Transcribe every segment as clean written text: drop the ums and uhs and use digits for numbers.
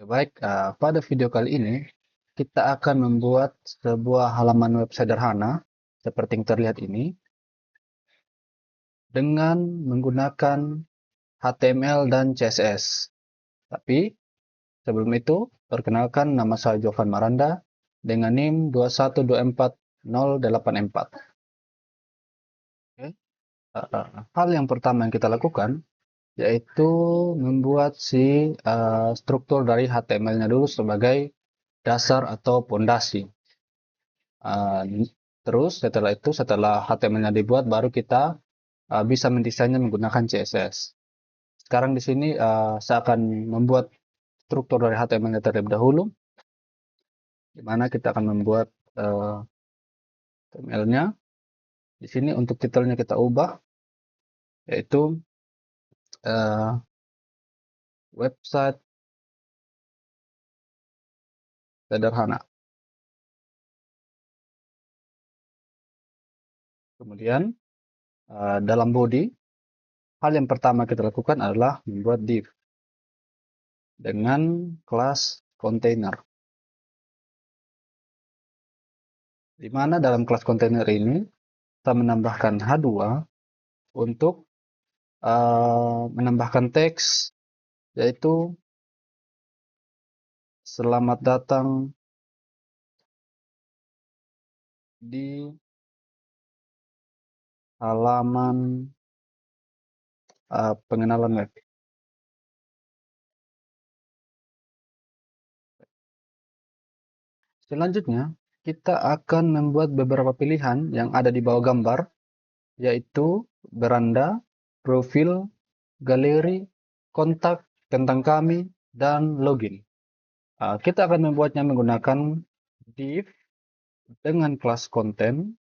Baik, pada video kali ini kita akan membuat sebuah halaman web sederhana seperti yang terlihat ini dengan menggunakan HTML dan CSS. Tapi sebelum itu, perkenalkan nama saya Jovan Maranda dengan NIM 2124084. Oke. Hal yang pertama yang kita lakukan yaitu membuat struktur dari HTML-nya dulu sebagai dasar atau pondasi. Uh, Terus setelah HTML-nya dibuat, baru kita bisa mendesainnya menggunakan CSS. Sekarang di sini saya akan membuat struktur dari HTML-nya terlebih dahulu, di mana kita akan membuat HTML-nya. Di sini untuk titelnya kita ubah, yaitu website sederhana. Kemudian dalam body, hal yang pertama kita lakukan adalah membuat div dengan kelas container. Di mana dalam kelas container ini kita menambahkan H2 untuk menambahkan teks, yaitu selamat datang di halaman pengenalan web. Selanjutnya, kita akan membuat beberapa pilihan yang ada di bawah gambar, yaitu beranda, profil, galeri, kontak, tentang kami, dan login. Kita akan membuatnya menggunakan div dengan kelas konten.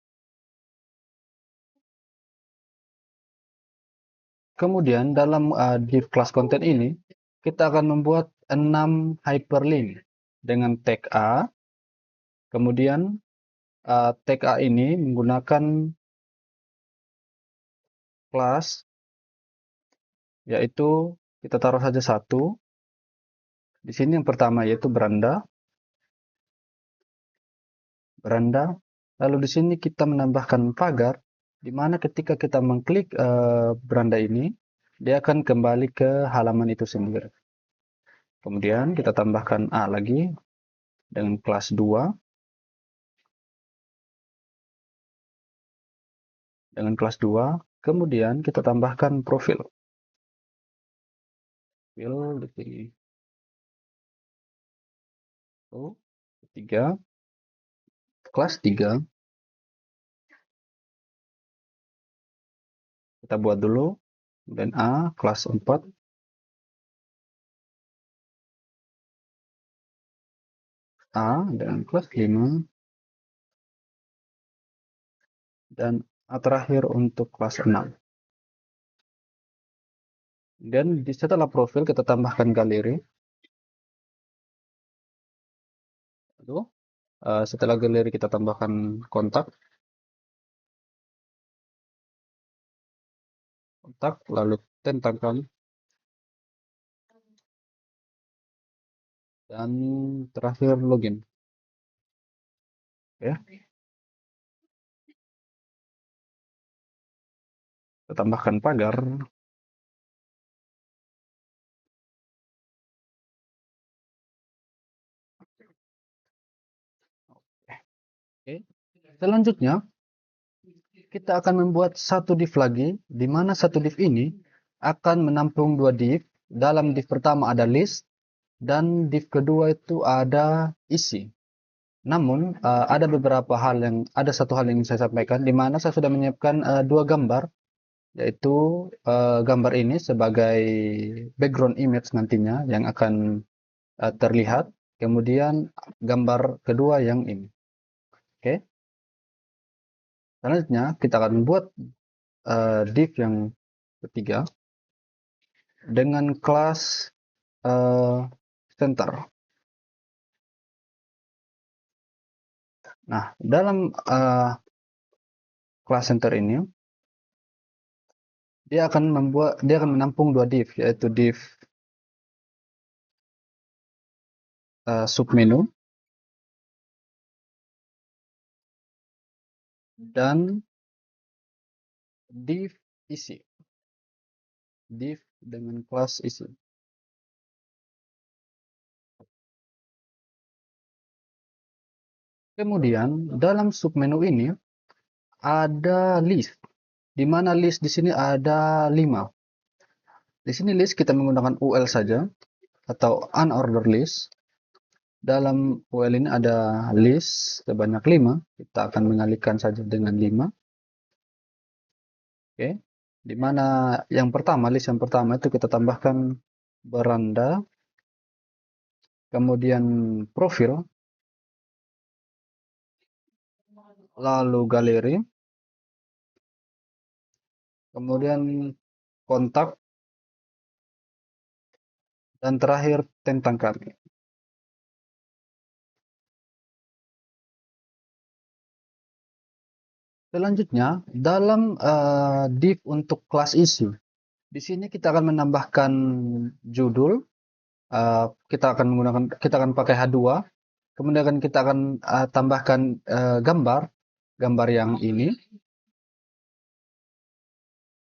Kemudian dalam div kelas konten ini, kita akan membuat 6 hyperlink dengan tag A. Kemudian tag A ini menggunakan kelas, yaitu kita taruh saja satu. Di sini yang pertama yaitu beranda. Lalu di sini kita menambahkan pagar, di mana ketika kita mengklik beranda ini, dia akan kembali ke halaman itu sendiri. Kemudian kita tambahkan A lagi dengan kelas 2. Dengan kelas 2, kemudian kita tambahkan profil. Profil di sini. Ketiga, kelas 3. Kita buat dulu. Dan A, kelas 4. A, dan kelas 5. Dan A terakhir untuk kelas 6. Dan setelah profil kita tambahkan galeri. Lalu setelah galeri kita tambahkan kontak, lalu tentang kami, dan terakhir login. Ya, kita tambahkan pagar. Oke. Selanjutnya kita akan membuat satu div lagi, di mana satu div ini akan menampung dua div. Dalam div pertama ada list, dan div kedua itu ada isi. Namun ada satu hal yang saya sampaikan, di mana saya sudah menyiapkan dua gambar, yaitu gambar ini sebagai background image nantinya yang akan terlihat. Kemudian gambar kedua yang ini. Oke. Selanjutnya kita akan membuat div yang ketiga dengan kelas center. Nah, dalam kelas center ini dia akan menampung dua div, yaitu div submenu dan div isi. Div dengan kelas isi. Kemudian dalam submenu ini ada list, di mana list di sini ada 5. Di sini list kita menggunakan UL saja atau unordered list. Dalam UL ini ada list sebanyak 5. Kita akan mengalihkan saja dengan 5. Oke. Di mana list yang pertama itu kita tambahkan beranda, kemudian profil, lalu galeri, kemudian kontak, dan terakhir tentang kami. Selanjutnya, dalam div untuk kelas isi, di sini kita akan menambahkan judul. Kita akan pakai H2. Kemudian kita akan tambahkan gambar yang ini.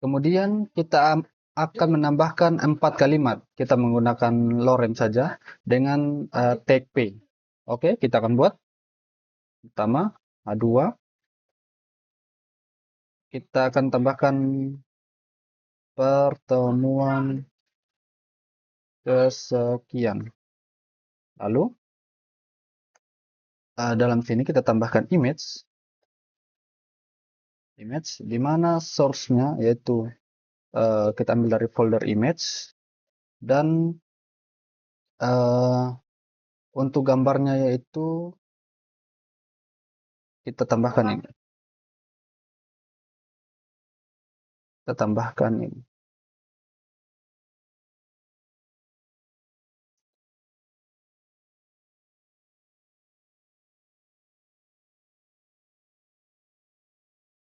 Kemudian kita akan menambahkan 4 kalimat. Kita menggunakan lorem saja dengan tag P. Oke, kita akan buat. Pertama, H2. Kita akan tambahkan pertemuan kesekian. Lalu dalam sini kita tambahkan image, di mana source-nya yaitu kita ambil dari folder image, dan untuk gambarnya yaitu kita tambahkan ini.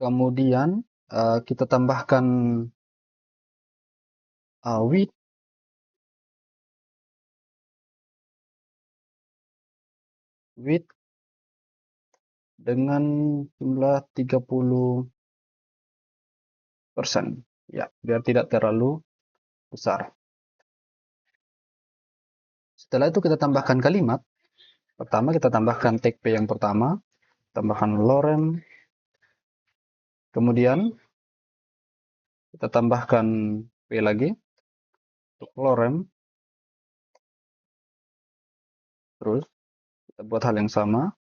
Kemudian kita tambahkan width dengan jumlah 30%. Ya, biar tidak terlalu besar. Setelah itu kita tambahkan kalimat. Pertama kita tambahkan tag P yang pertama, tambahkan lorem. Kemudian kita tambahkan P lagi untuk lorem. Terus kita buat hal yang sama.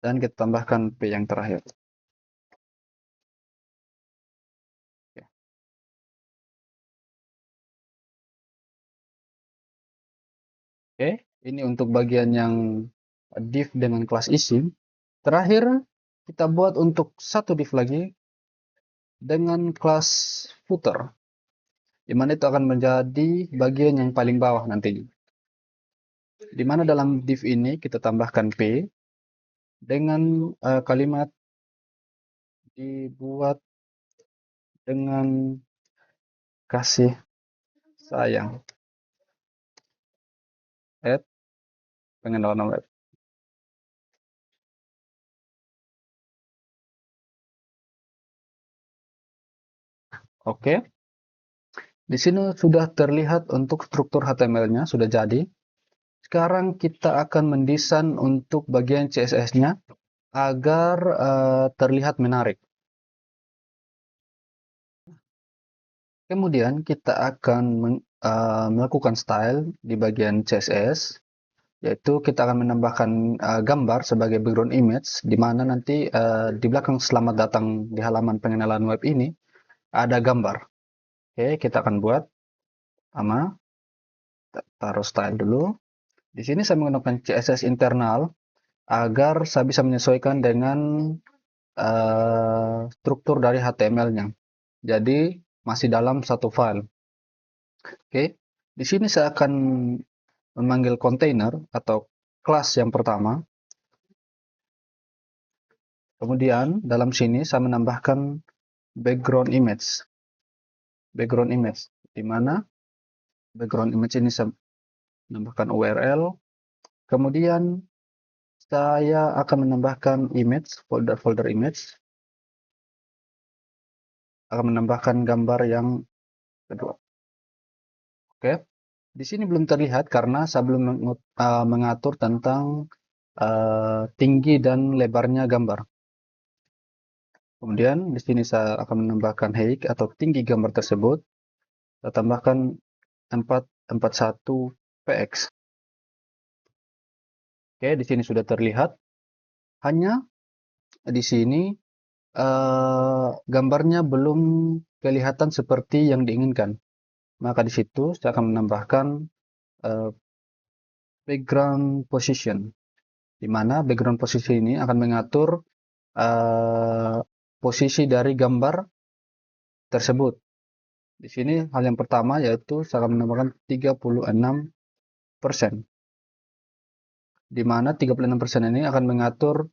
Dan kita tambahkan P yang terakhir. Oke, ini untuk bagian yang div dengan kelas isi. Terakhir, kita buat untuk satu div lagi dengan kelas footer, di mana itu akan menjadi bagian yang paling bawah nantinya. Di mana dalam div ini kita tambahkan P dengan kalimat dibuat dengan kasih sayang. Pengenalan web. Oke. Di sini sudah terlihat untuk struktur HTML-nya sudah jadi. Sekarang kita akan mendesain untuk bagian CSS-nya agar terlihat menarik. Kemudian kita akan melakukan style di bagian CSS, yaitu kita akan menambahkan gambar sebagai background image, di mana nanti di belakang selamat datang di halaman pengenalan web ini ada gambar. Oke, kita akan buat sama, taruh style dulu. Di sini saya menggunakan CSS internal agar saya bisa menyesuaikan dengan struktur dari HTML-nya. Jadi masih dalam satu file. Oke, di sini saya akan memanggil container atau kelas yang pertama. Kemudian dalam sini saya menambahkan background image. background image, di mana background image ini saya menambahkan URL, kemudian saya akan menambahkan image, folder image, akan menambahkan gambar yang kedua. Oke, di sini belum terlihat karena saya belum mengatur tentang tinggi dan lebarnya gambar. Kemudian di sini saya akan menambahkan height atau tinggi gambar tersebut. Saya tambahkan 441 px. Oke, di sini sudah terlihat. Hanya di sini gambarnya belum kelihatan seperti yang diinginkan. Maka di situ saya akan menambahkan background position, di mana background position ini akan mengatur posisi dari gambar tersebut. Di sini hal yang pertama yaitu saya akan menambahkan 36%, di mana 36% ini akan mengatur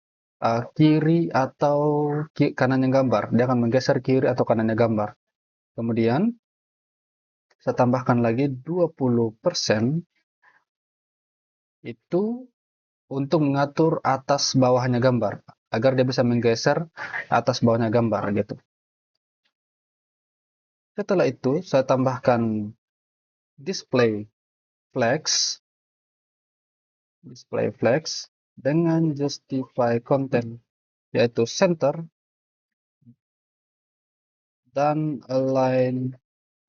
kiri atau kanannya gambar. Dia akan menggeser kiri atau kanannya gambar. Kemudian saya tambahkan lagi 20% itu untuk mengatur atas bawahnya gambar, agar dia bisa menggeser atas bawahnya gambar gitu. Setelah itu saya tambahkan display flex dengan justify content, yaitu center dan align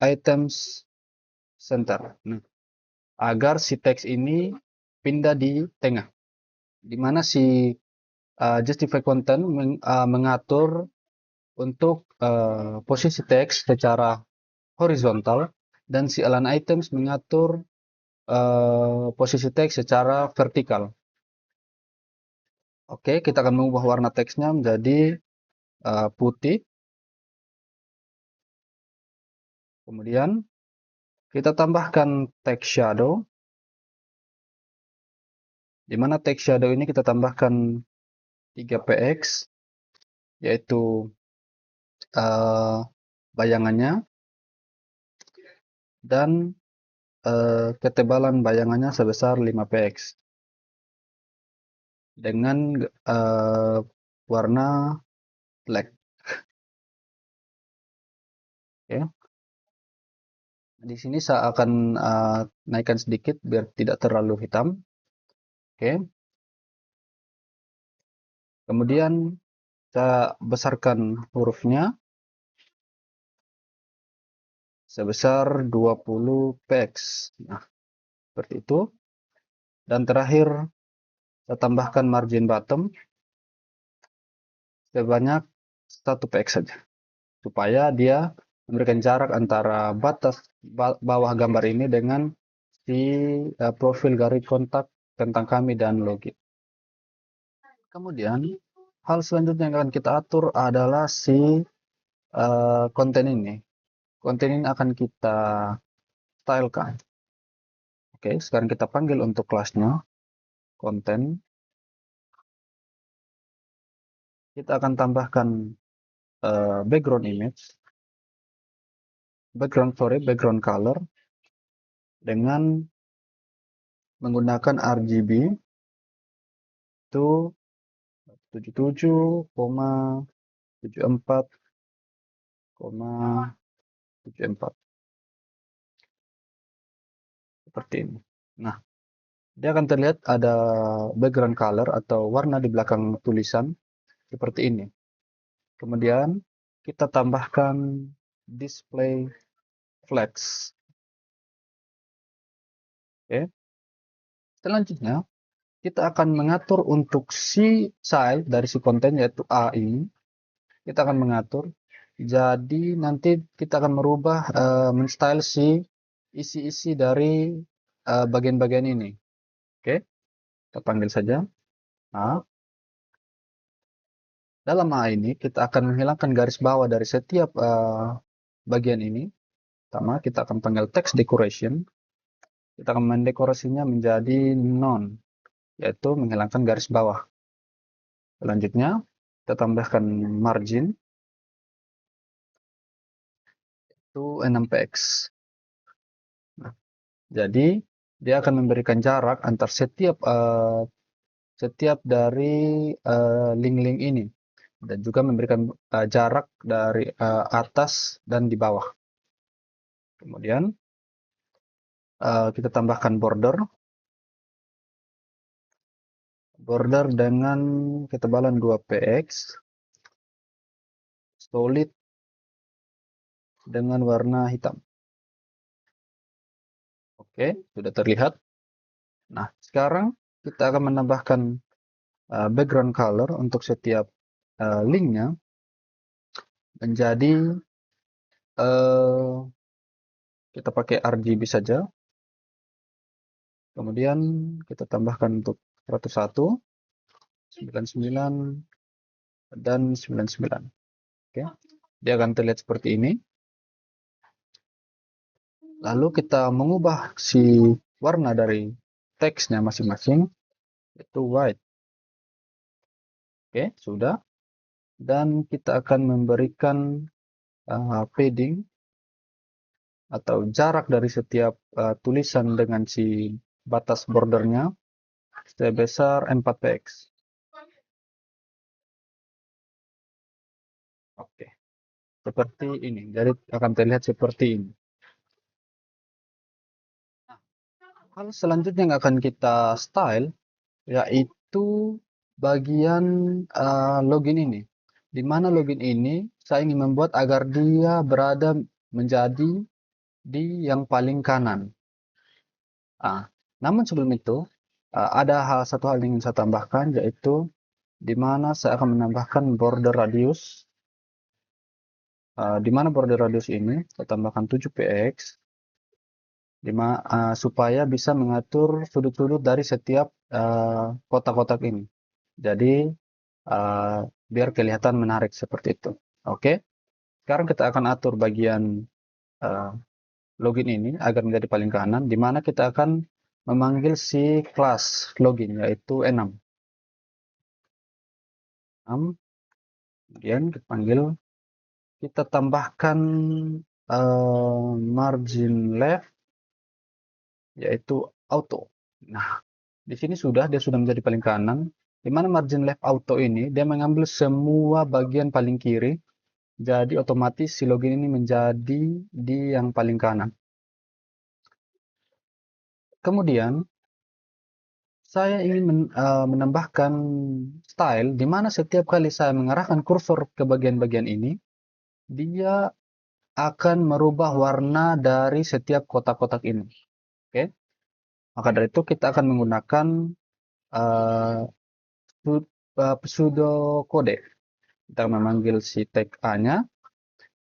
items center. Nah, agar si teks ini pindah di tengah, di mana si justify content mengatur untuk posisi teks secara horizontal, dan si align items mengatur posisi teks secara vertikal. Oke, kita akan mengubah warna teksnya menjadi putih. Kemudian kita tambahkan text shadow, di mana text shadow ini kita tambahkan 3px, yaitu bayangannya, dan ketebalan bayangannya sebesar 5px dengan warna black. Oke. Di sini saya akan naikkan sedikit biar tidak terlalu hitam. Oke. Kemudian saya besarkan hurufnya sebesar 20px. Nah, seperti itu. Dan terakhir saya tambahkan margin bottom sebanyak 1px saja, supaya dia memberikan jarak antara batas bawah gambar ini dengan si profil garis kontak tentang kami dan login. Kemudian hal selanjutnya yang akan kita atur adalah si konten ini. Konten ini akan kita stylekan. Oke, sekarang kita panggil untuk kelasnya konten. Kita akan tambahkan background image, background color dengan menggunakan RGB itu 77,74,74 seperti ini. Nah, dia akan terlihat ada background color atau warna di belakang tulisan seperti ini. Kemudian kita tambahkan display flex. Oke. Selanjutnya kita akan mengatur untuk si style dari si konten, yaitu A ini. Kita akan mengatur. Jadi nanti kita akan merubah menstyle si isi-isi dari bagian-bagian ini. Oke. Kita panggil saja A. Dalam A ini kita akan menghilangkan garis bawah dari setiap bagian ini. Pertama, kita akan panggil text decoration. Kita akan mendekorasinya menjadi none, yaitu menghilangkan garis bawah. Selanjutnya, kita tambahkan margin. itu 6px. Nah, jadi dia akan memberikan jarak antar setiap dari link-link ini, dan juga memberikan jarak dari atas dan di bawah. Kemudian kita tambahkan border dengan ketebalan 2px, solid dengan warna hitam. Oke, sudah terlihat. Nah, sekarang kita akan menambahkan background color untuk setiap linknya menjadi kita pakai RGB saja. Kemudian kita tambahkan untuk 101, 99, dan 99. Oke, dia akan terlihat seperti ini. Lalu kita mengubah si warna dari teksnya masing-masing, yaitu white. Oke, sudah. Dan kita akan memberikan padding atau jarak dari setiap tulisan dengan si batas bordernya sebesar 4px. Oke, seperti ini. Jadi akan terlihat seperti ini. Hal selanjutnya yang akan kita style yaitu bagian login ini. Di mana login ini saya ingin membuat agar dia berada menjadi di yang paling kanan. Namun sebelum itu ada satu hal yang ingin saya tambahkan, yaitu di mana saya akan menambahkan border radius. Di mana border radius ini saya tambahkan 7px supaya bisa mengatur sudut-sudut dari setiap kotak-kotak ini. Jadi biar kelihatan menarik seperti itu. Oke, sekarang kita akan atur bagian login ini agar menjadi paling kanan, di mana kita akan memanggil si kelas login, yaitu enum. Kemudian kita tambahkan margin left, yaitu auto. Nah, di sini dia sudah menjadi paling kanan, di mana margin left auto ini dia mengambil semua bagian paling kiri, jadi otomatis si login ini menjadi di yang paling kanan. Kemudian saya ingin menambahkan style, di mana setiap kali saya mengarahkan kursor ke bagian-bagian ini, dia akan merubah warna dari setiap kotak-kotak ini. Oke, maka dari itu kita akan menggunakan pseudocode. Kita memanggil si tag A-nya,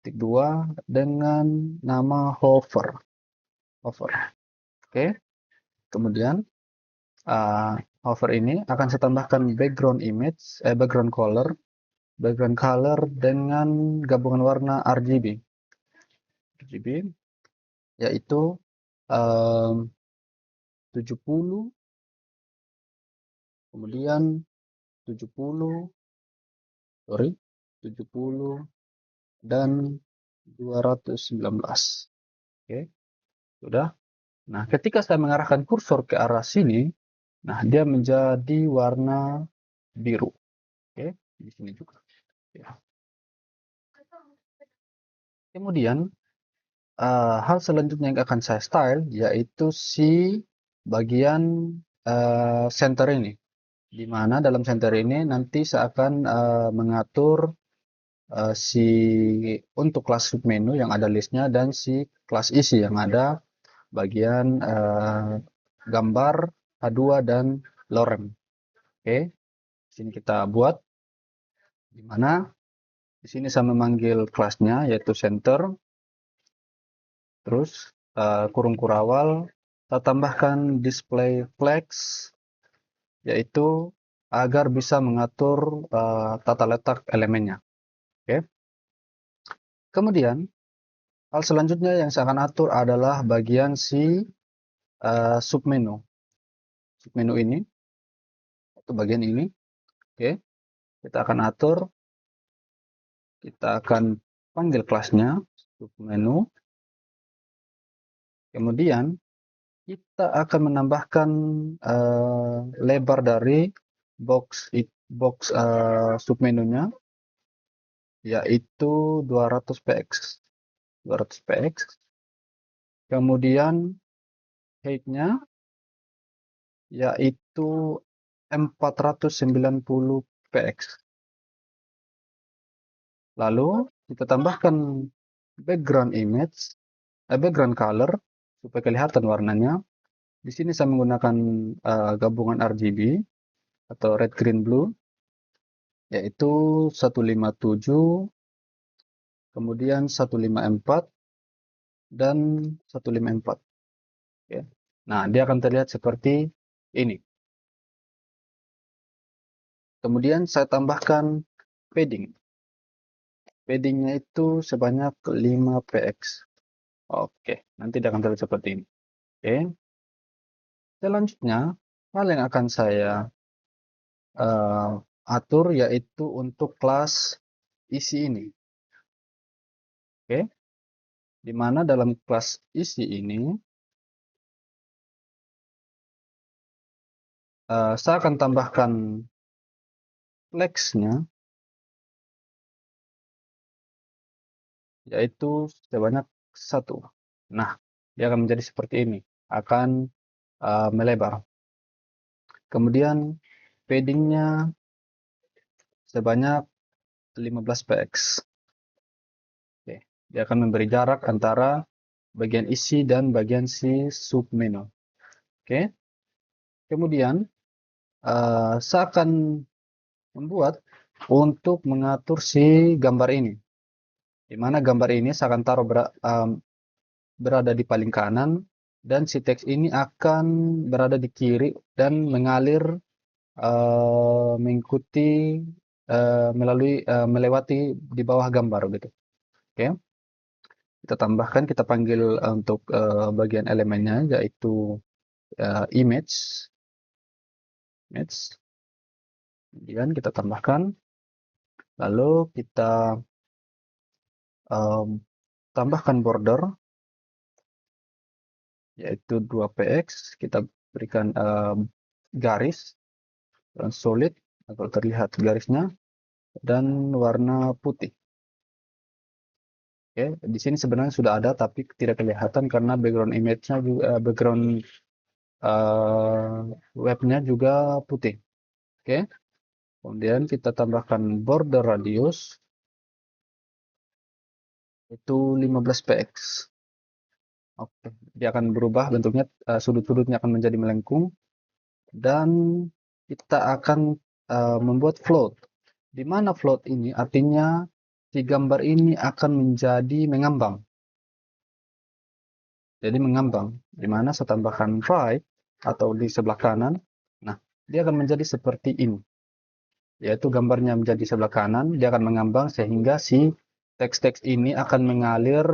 titik 2 dengan nama hover. Oke, kemudian hover ini akan saya tambahkan background color dengan gabungan warna RGB, yaitu 70, kemudian 70, 70, dan 219. Oke, sudah. Nah, ketika saya mengarahkan kursor ke arah sini, nah dia menjadi warna biru. Oke, di sini juga. Ya. Kemudian hal selanjutnya yang akan saya style yaitu si bagian center ini, di mana dalam center ini nanti saya akan mengatur untuk kelas submenu yang ada listnya dan si kelas isi yang ada bagian gambar H2 dan lorem. Oke, sini kita buat, di mana di sini saya memanggil kelasnya yaitu center, terus kurung kurawal, saya tambahkan display flex, yaitu agar bisa mengatur tata letak elemennya. Oke. Kemudian hal selanjutnya yang saya akan atur adalah bagian si submenu. Submenu ini, itu bagian ini. Oke, kita akan atur, kita akan panggil kelasnya submenu. Kemudian kita akan menambahkan lebar dari box submenunya, yaitu 200 px. 200 px. Kemudian height-nya yaitu 490 px. Lalu kita tambahkan background background color supaya kelihatan warnanya. Di sini saya menggunakan gabungan RGB atau red, green, blue, yaitu 157, kemudian 154 dan 154. Oke. Nah, dia akan terlihat seperti ini. Kemudian saya tambahkan padding. Paddingnya itu sebanyak 5 px. Oke, nanti dia akan terlihat seperti ini. Oke. Selanjutnya, hal yang akan saya atur yaitu untuk kelas isi ini. Oke. Di mana dalam kelas isi ini saya akan tambahkan flex-nya yaitu sebanyak 1. Nah, dia akan menjadi seperti ini, akan melebar. Kemudian padding-nya sebanyak 15 px. Oke, dia akan memberi jarak antara bagian isi dan bagian si submenu. Oke. Kemudian saya akan membuat untuk mengatur si gambar ini. Di mana gambar ini saya akan taruh berada di paling kanan dan si teks ini akan berada di kiri dan mengalir mengikuti melewati di bawah gambar gitu. Oke. Kita tambahkan, kita panggil untuk bagian elemennya yaitu image. Kemudian kita tambahkan, lalu kita tambahkan border yaitu 2 px. Kita berikan garis solid agar terlihat garisnya dan warna putih. Oke, di sini sebenarnya sudah ada tapi tidak kelihatan karena background image-nya juga background webnya juga putih. Oke. Kemudian kita tambahkan border radius itu 15 px. Oke, dia akan berubah bentuknya, sudut-sudutnya akan menjadi melengkung dan kita akan membuat float. Di mana float ini artinya si gambar ini akan menjadi mengambang. Jadi mengambang, di mana saya tambahkan right atau di sebelah kanan. Nah, dia akan menjadi seperti ini. Yaitu gambarnya menjadi sebelah kanan, dia akan mengambang sehingga si teks-teks ini akan mengalir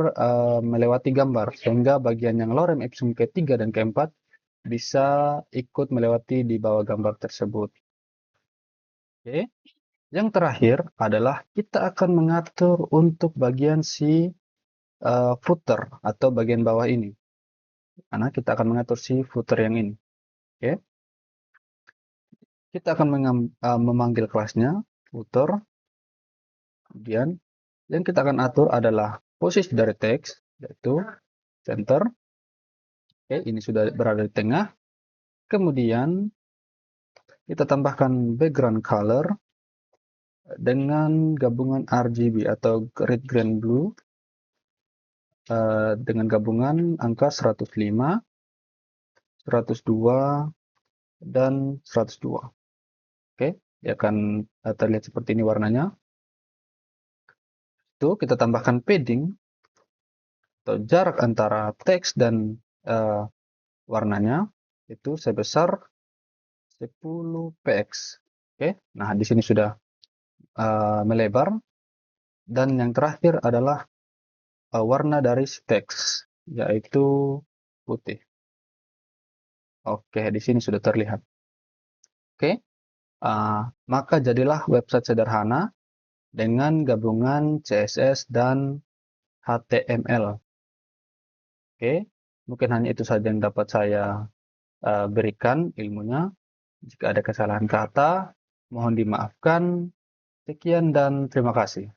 melewati gambar sehingga bagian yang lorem ipsum ketiga dan keempat bisa ikut melewati di bawah gambar tersebut. Oke. Yang terakhir adalah kita akan mengatur untuk bagian si footer atau bagian bawah ini. Karena kita akan mengatur si footer yang ini. Oke. Kita akan memanggil kelasnya footer. Kemudian yang kita akan atur adalah posisi dari teks, yaitu center. Oke, ini sudah berada di tengah. Kemudian kita tambahkan background color dengan gabungan RGB atau red, green, blue dengan gabungan angka 105, 102, dan 102. Oke, dia akan terlihat seperti ini warnanya. Itu kita tambahkan padding atau jarak antara teks dan warnanya itu sebesar 10 px. Oke, nah di sini sudah melebar. Dan yang terakhir adalah warna dari teks, yaitu putih. Oke, di sini sudah terlihat. Oke, maka jadilah website sederhana dengan gabungan CSS dan HTML. Oke, mungkin hanya itu saja yang dapat saya berikan ilmunya. Jika ada kesalahan kata, mohon dimaafkan. Sekian dan terima kasih.